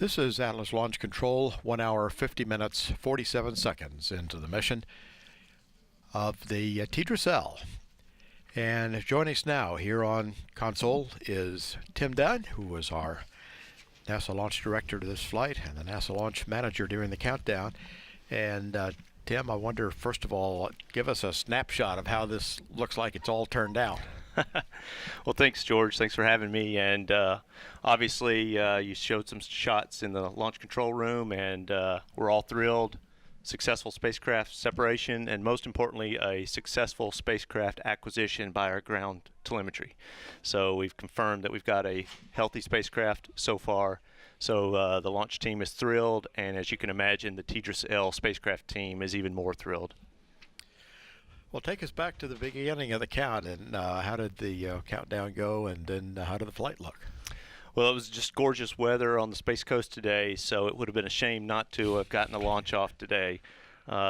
This is Atlas Launch Control, 1 hour, 50 minutes, 47 seconds into the mission of the TDRS-L. And joining us now here on console is Tim Dunn, who was our NASA launch director to this flight and the NASA launch manager during the countdown. And Tim, I wonder, first of all, give us a snapshot of how this looks like it's all turned out. Well, thanks, George. Thanks for having me. And obviously, you showed some shots in the launch control room, and we're all thrilled. Successful spacecraft separation, and most importantly, a successful spacecraft acquisition by our ground telemetry. So we've confirmed that we've got a healthy spacecraft so far. So the launch team is thrilled, and as you can imagine, the TDRS-L spacecraft team is even more thrilled. Well, take us back to the beginning of the count, and how did the countdown go, and then how did the flight look? Well, it was just gorgeous weather on the Space Coast today, so it would have been a shame not to have gotten the launch off today.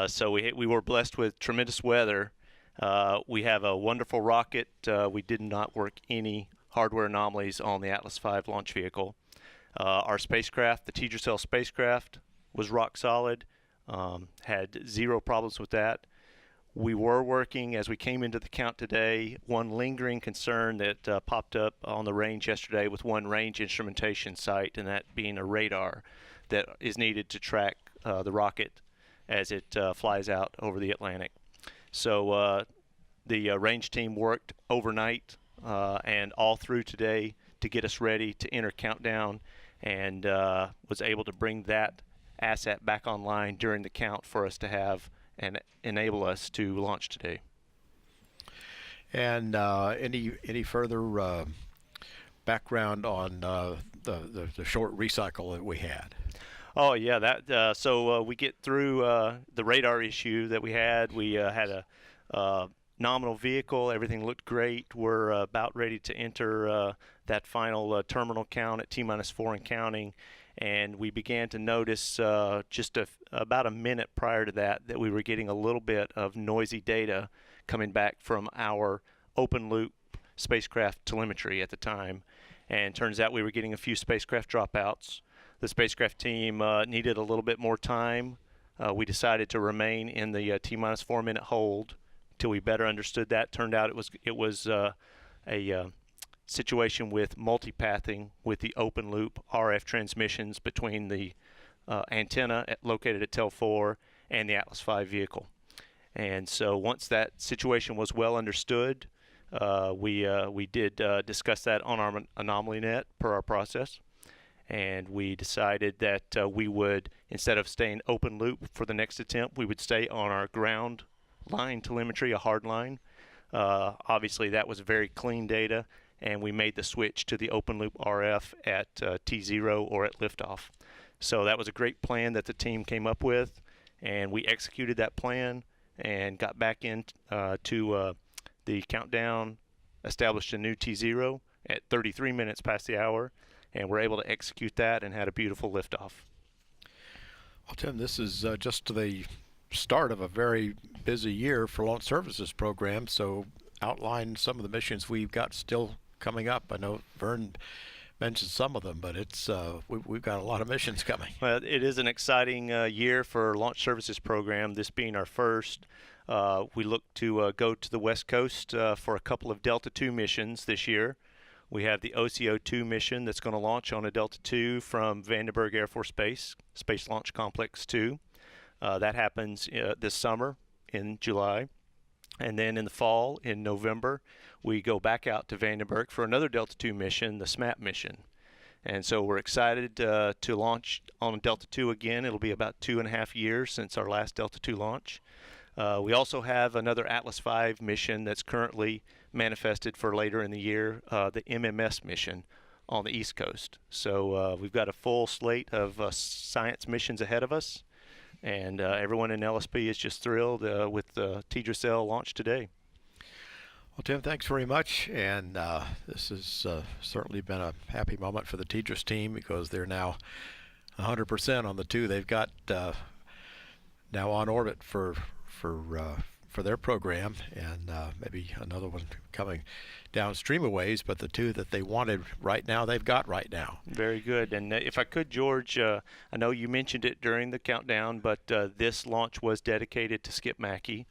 So we were blessed with tremendous weather. We have a wonderful rocket. We did not work any hardware anomalies on the Atlas V launch vehicle. Our spacecraft, the TDRS-L spacecraft, was rock solid, had zero problems with that. We were working, as we came into the count today, one lingering concern that popped up on the range yesterday with one range instrumentation site, and that being a radar that is needed to track the rocket as it flies out over the Atlantic. So the range team worked overnight and all through today to get us ready to enter countdown, and was able to bring that asset back online during the count for us to have and enable us to launch today. And any further background on the short recycle that we had? Oh yeah, that so we get through the radar issue that we had. We had a nominal vehicle. Everything looked great. We're about ready to enter that final terminal count at T-4 and counting. And we began to notice just about a minute prior to that we were getting a little bit of noisy data coming back from our open loop spacecraft telemetry at the time. And turns out we were getting a few spacecraft dropouts. The spacecraft team needed a little bit more time. We decided to remain in the T-4 minute hold till we better understood that. Turned out it was a situation with multipathing with the open loop RF transmissions between the antenna located at TEL-4 and the Atlas V vehicle. And so once that situation was well understood, we did discuss that on our anomaly net per our process. And we decided that we would, instead of staying open loop for the next attempt, we would stay on our ground line telemetry, a hard line. Obviously that was very clean data, and we made the switch to the open loop RF at T0 or at liftoff. So that was a great plan that the team came up with, and we executed that plan and got back in to the countdown, established a new T0 at 33 minutes past the hour, and we're able to execute that and had a beautiful liftoff. Well, Tim, this is just the start of a very busy year for launch services program, so outline some of the missions we've got still coming up. I know Vern mentioned some of them, but it's we've got a lot of missions coming. Well, it is an exciting year for launch services program, this being our first. We look to go to the West Coast for a couple of Delta II missions this year. We have the OCO-2 mission that's going to launch on a Delta II from Vandenberg Air Force Base, Space Launch Complex 2. That happens this summer in July. And then in the fall, in November, we go back out to Vandenberg for another Delta II mission, the SMAP mission. And so we're excited to launch on Delta II again. It'll be about 2.5 years since our last Delta II launch. We also have another Atlas V mission that's currently manifested for later in the year, the MMS mission on the East Coast. So we've got a full slate of science missions ahead of us. And everyone in LSP is just thrilled with the TDRS-L launch today. Well, Tim, thanks very much. And this has certainly been a happy moment for the TDRS team, because they're now 100% on the two they've got now on orbit for for their program, and maybe another one coming downstream a ways, but the two that they wanted right now, they've got right now. Very good. And if I could, George, I know you mentioned it during the countdown, but this launch was dedicated to Skip Mackey.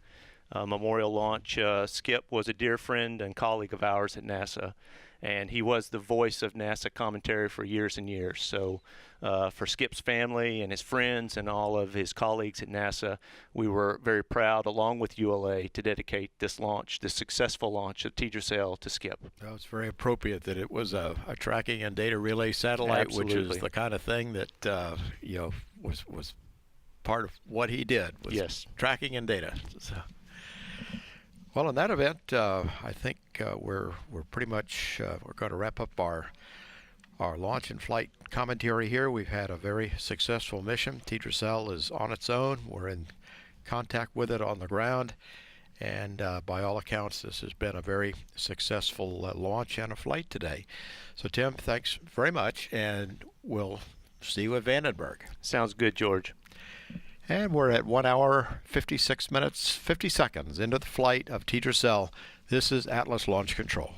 Memorial launch. Skip was a dear friend and colleague of ours at NASA, and he was the voice of NASA commentary for years and years. So for Skip's family and his friends and all of his colleagues at NASA, we were very proud, along with ULA, to dedicate this launch, this successful launch of TDRS-L, to Skip. Well, it's very appropriate that it was a tracking and data relay satellite, Absolutely. which is the kind of thing that was part of what he did, was Yes. tracking and data. So, well, in that event, I think we're pretty much we're going to wrap up our launch and flight commentary here. We've had a very successful mission. TDRS-L is on its own. We're in contact with it on the ground, and by all accounts, this has been a very successful launch and a flight today. So, Tim, thanks very much, and we'll see you at Vandenberg. Sounds good, George. And we're at 1 hour, 56 minutes, 50 seconds into the flight of TDRS-L. This is Atlas Launch Control.